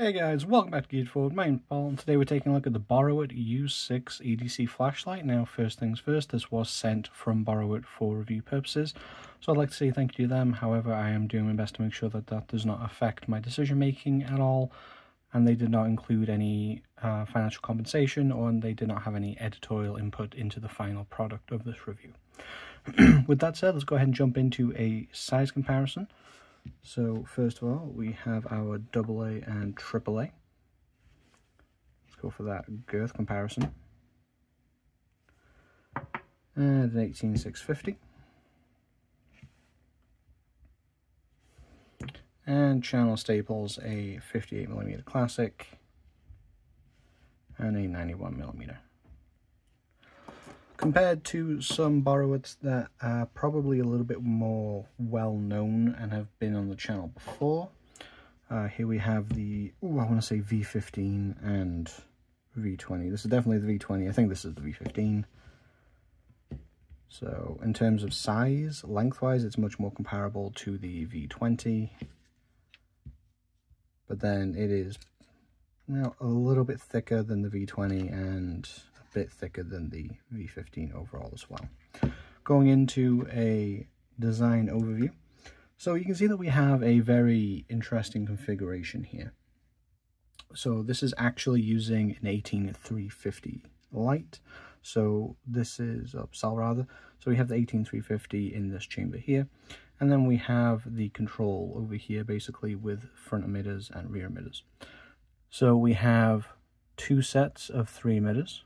Hey guys, welcome back to Geared Forward. My name's Paul, and today we're taking a look at the Boruit U6 EDC flashlight. Now, first things first, this was sent from Boruit for review purposes, so I'd like to say thank you to them. However, I am doing my best to make sure that that does not affect my decision making at all, and they did not include any financial compensation, or they did not have any editorial input into the final product of this review. With that said, let's go ahead and jump into a size comparison. So first of all, we have our AA and AAA. Let's go for that girth comparison. And an 18650. And channel staples, a 58mm classic and a 91mm. Compared to some Boruits that are probably a little bit more well known and have been on the channel before, here we have the, I want to say V15 and V20. This is definitely the V20. I think this is the V15. So in terms of size, lengthwise, it's much more comparable to the V20. But then it is a little bit thicker than the V20 and bit thicker than the V15 overall as well. Going into a design overview, so you can see that we have a very interesting configuration here. So this is actually using an 18350 light. So this is cell rather. So we have the 18350 in this chamber here, and then we have the control over here basically with front emitters and rear emitters. So we have two sets of 3 emitters.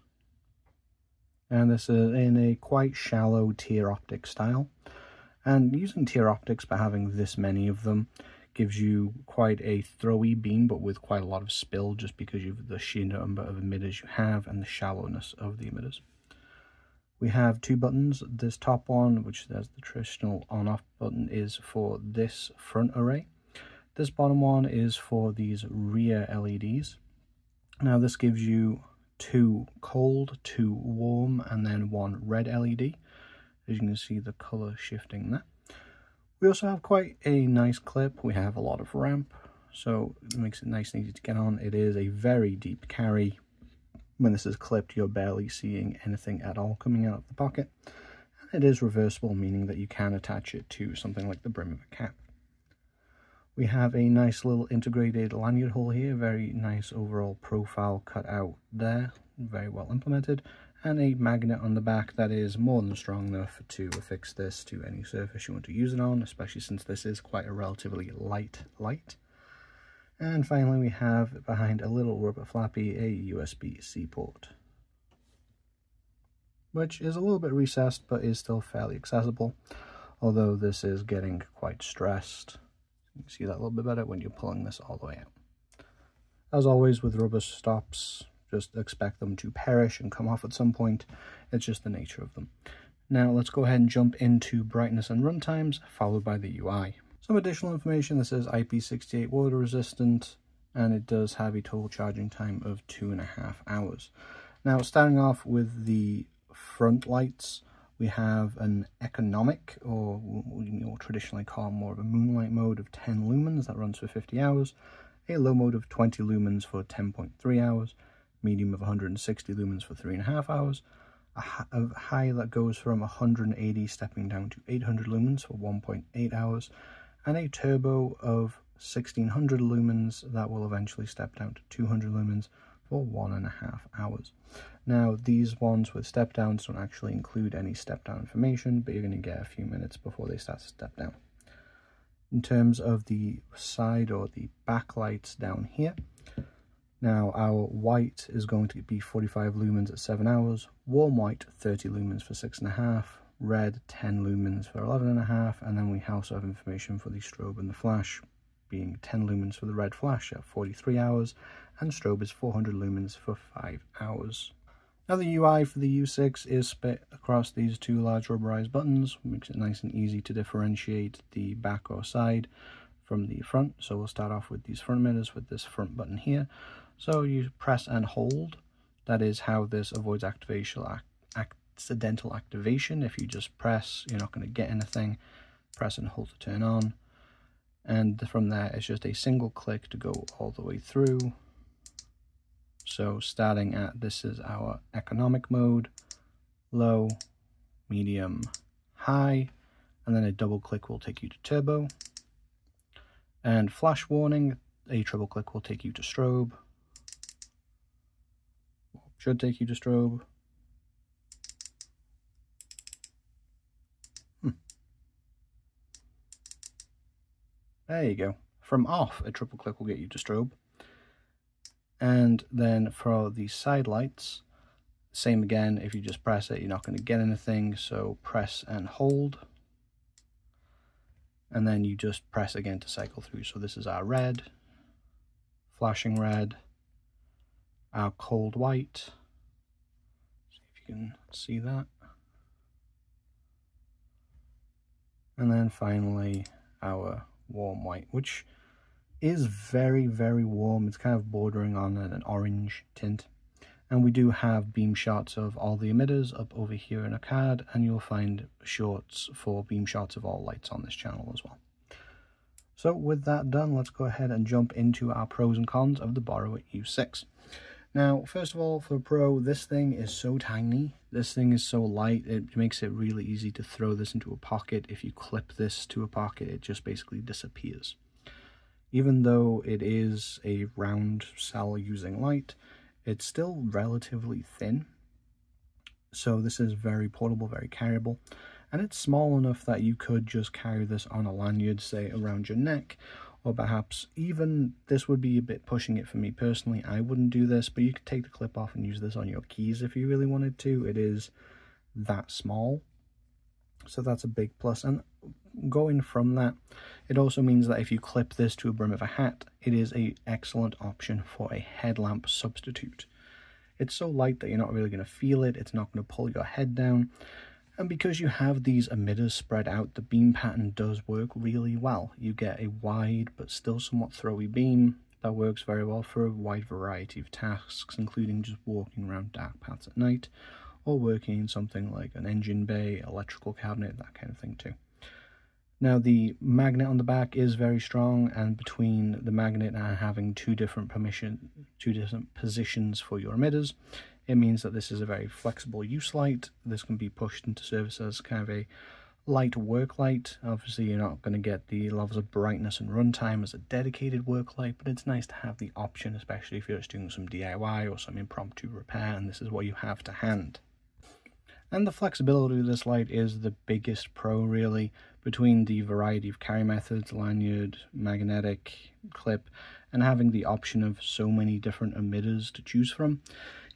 And this is in a quite shallow tier optic style. And using tier optics by having this many of them gives you quite a throwy beam, but with quite a lot of spill, just because of the sheer number of emitters you have and the shallowness of the emitters. We have 2 buttons. This top one, which has the traditional on-off button, is for this front array. This bottom one is for these rear LEDs. Now this gives you 2 cold, 2 warm, and then 1 red LED. As you can see, the color shifting there. We also have quite a nice clip. We have a lot of ramp, so it makes it nice and easy to get on. It is a very deep carry. When this is clipped, you're barely seeing anything at all coming out of the pocket. And it is reversible, meaning that you can attach it to something like the brim of a cap. We have a nice little integrated lanyard hole here, very nice overall profile cut out there, very well implemented, and a magnet on the back that is more than strong enough to affix this to any surface you want to use it on, especially since this is quite a relatively light light. And finally we have behind a little rubber flappy a USB-C port, which is a little bit recessed but is still fairly accessible, although this is getting quite stressed. You can see that a little bit better when you're pulling this all the way out. As always with rubber stops, just expect them to perish and come off at some point. It's just the nature of them. Now let's go ahead and jump into brightness and runtimes, followed by the UI. Some additional information: this is IP68 water resistant, and it does have a total charging time of 2.5 hours. Now starting off with the front lights, we have an economic, or what you traditionally call more of a moonlight mode, of 10 lumens that runs for 50 hours, a low mode of 20 lumens for 10.3 hours, medium of 160 lumens for 3.5 hours, a high that goes from 180 stepping down to 800 lumens for 1.8 hours, and a turbo of 1600 lumens that will eventually step down to 200 lumens for 1.5 hours. Now these ones with step downs don't actually include any step down information, but you're going to get a few minutes before they start to step down. In terms of the side or the backlights down here, now our white is going to be 45 lumens at 7 hours, warm white 30 lumens for 6.5, red 10 lumens for 11.5, and then we also have information for the strobe and the flash, being 10 lumens for the red flash at 43 hours, and strobe is 400 lumens for 5 hours. Now the UI for the U6 is split across these 2 large rubberized buttons, makes it nice and easy to differentiate the back or side from the front. So we'll start off with these front emitters with this front button here. So you press and hold. That is how this avoids accidental activation. If you just press, you're not going to get anything. Press and hold to turn on. And from there, it's just a single click to go all the way through. So starting at, this is our economic mode, low, medium, high, and then a double click will take you to turbo. And flash warning, a triple click will take you to strobe. Should take you to strobe. There you go. From off, a triple click will get you to strobe. And then for the side lights, same again, if you just press it, you're not going to get anything, so press and hold. And then you just press again to cycle through. So this is our red, flashing red, our cold white. See if you can see that. And then finally our warm white, which is very, very warm. It's kind of bordering on an orange tint. And we do have beam shots of all the emitters up over here in a card, and you'll find shorts for beam shots of all lights on this channel as well. So with that done, let's go ahead and jump into our pros and cons of the Boruit U6. Now, first of all, for Pro, this thing is so tiny. This thing is so light, it makes it really easy to throw this into a pocket. If you clip this to a pocket, it just basically disappears. Even though it is a round cell using light, it's still relatively thin. So this is very portable, very carryable. And it's small enough that you could just carry this on a lanyard, say, around your neck. Or perhaps even, this would be a bit pushing it for me personally. I wouldn't do this, but you could take the clip off and use this on your keys if you really wanted to. It is that small. So that's a big plus. And going from that, it also means that if you clip this to a brim of a hat, it is an excellent option for a headlamp substitute. It's so light that you're not really going to feel it. It's not going to pull your head down. And because you have these emitters spread out, the beam pattern does work really well. You get a wide but still somewhat throwy beam that works very well for a wide variety of tasks, including just walking around dark paths at night, or working in something like an engine bay, electrical cabinet, that kind of thing too. Now the magnet on the back is very strong, and between the magnet and having two different positions for your emitters, it means that this is a very flexible use light. This can be pushed into service as kind of a light work light. Obviously you're not going to get the levels of brightness and runtime as a dedicated work light, but it's nice to have the option, especially if you're just doing some DIY or some impromptu repair and this is what you have to hand. And the flexibility of this light is the biggest pro, really, between the variety of carry methods, lanyard, magnetic, clip, and having the option of so many different emitters to choose from.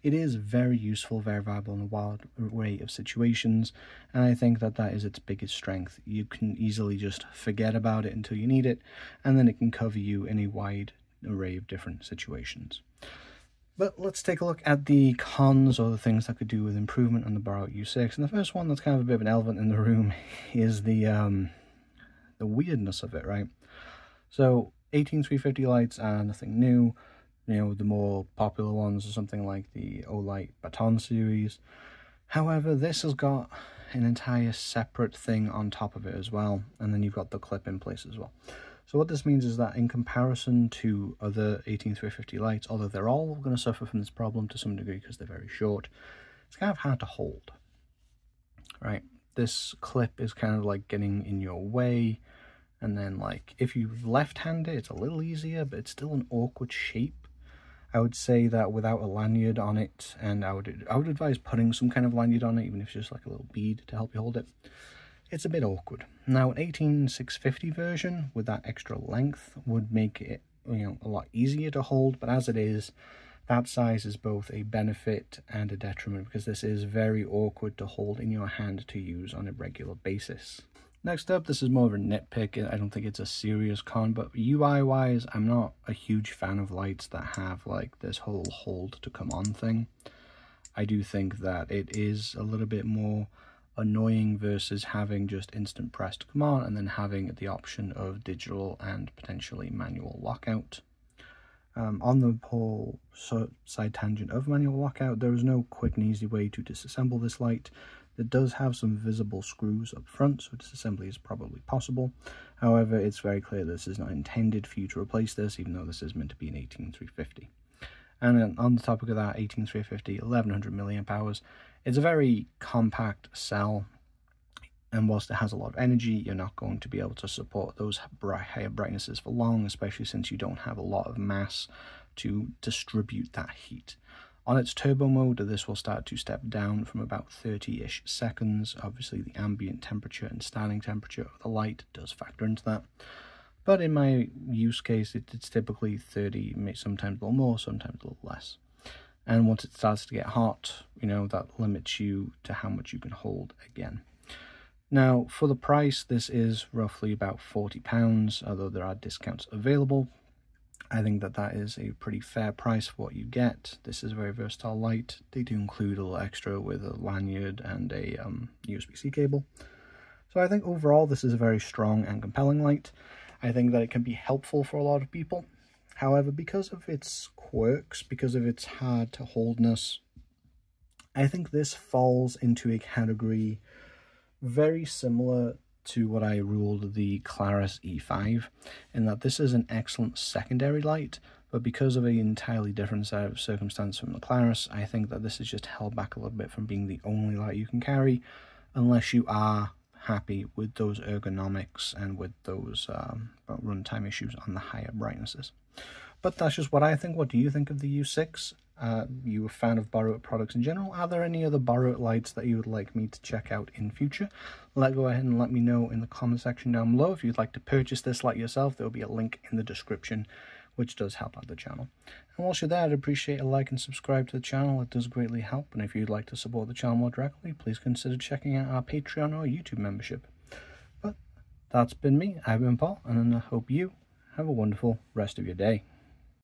It is very useful, very viable in a wide array of situations, and I think that that is its biggest strength. You can easily just forget about it until you need it, and then it can cover you in a wide array of different situations. But let's take a look at the cons, or the things that could do with improvement on the Boruit U6. And the first one that's kind of a bit of an elephant in the room is the weirdness of it, right? So 18350 lights are nothing new. You know, the more popular ones are something like the Olight Baton series. However, this has got an entire separate thing on top of it as well, and then you've got the clip in place as well. So what this means is that in comparison to other 18350 lights, although they're all going to suffer from this problem to some degree because they're very short, it's kind of hard to hold, right? This clip is kind of like getting in your way, and then like if you left-hand it, it's a little easier, but it's still an awkward shape. I would say that without a lanyard on it, and I would advise putting some kind of lanyard on it, even if it's just like a little bead to help you hold it, it's a bit awkward. Now an 18650 version with that extra length would make it, you know, a lot easier to hold, but as it is, that size is both a benefit and a detriment because this is very awkward to hold in your hand to use on a regular basis. Next up, this is more of a nitpick. I don't think it's a serious con, but UI wise, I'm not a huge fan of lights that have like this whole hold to come on thing. I do think that it is a little bit more annoying versus having just instant press to come on and then having the option of digital and potentially manual lockout. On the whole side tangent of manual lockout, there is no quick and easy way to disassemble this light. It does have some visible screws up front, so disassembly is probably possible. However, it's very clear this is not intended for you to replace this, even though this is meant to be an 18350. And then on the topic of that, 18350, 1100 milliamp hours. It's a very compact cell, and whilst it has a lot of energy, you're not going to be able to support those higher brightnesses for long, especially since you don't have a lot of mass to distribute that heat. On its turbo mode, this will start to step down from about 30-ish seconds. Obviously, the ambient temperature and standing temperature of the light does factor into that. But in my use case, it's typically 30, sometimes a little more, sometimes a little less. And once it starts to get hot, that limits you to how much you can hold again. Now, for the price, this is roughly about £40, although there are discounts available. I think that is a pretty fair price for what you get. This is a very versatile light. They do include a little extra with a lanyard and a USB-C cable. So I think overall this is a very strong and compelling light. I think that it can be helpful for a lot of people. However, because of its quirks, because of its hard-to-holdness, I think this falls into a category very similar to what I ruled the Claris E5, in that this is an excellent secondary light, but because of an entirely different set of circumstance from the Claris, I think that this is just held back a little bit from being the only light you can carry, unless you are happy with those ergonomics and with those runtime issues on the higher brightnesses. But that's just what I think. What do you think of the U6? You a fan of Boruit products in general? Are there any other Boruit lights that you would like me to check out in future? Go ahead and let me know in the comment section down below. If you'd like to purchase this light yourself, there will be a link in the description, which does help out the channel. And whilst you're there, I'd appreciate a like and subscribe to the channel. It does greatly help. And if you'd like to support the channel more directly, please consider checking out our Patreon or YouTube membership. But that's been me. I've been Paul, and I hope you have a wonderful rest of your day.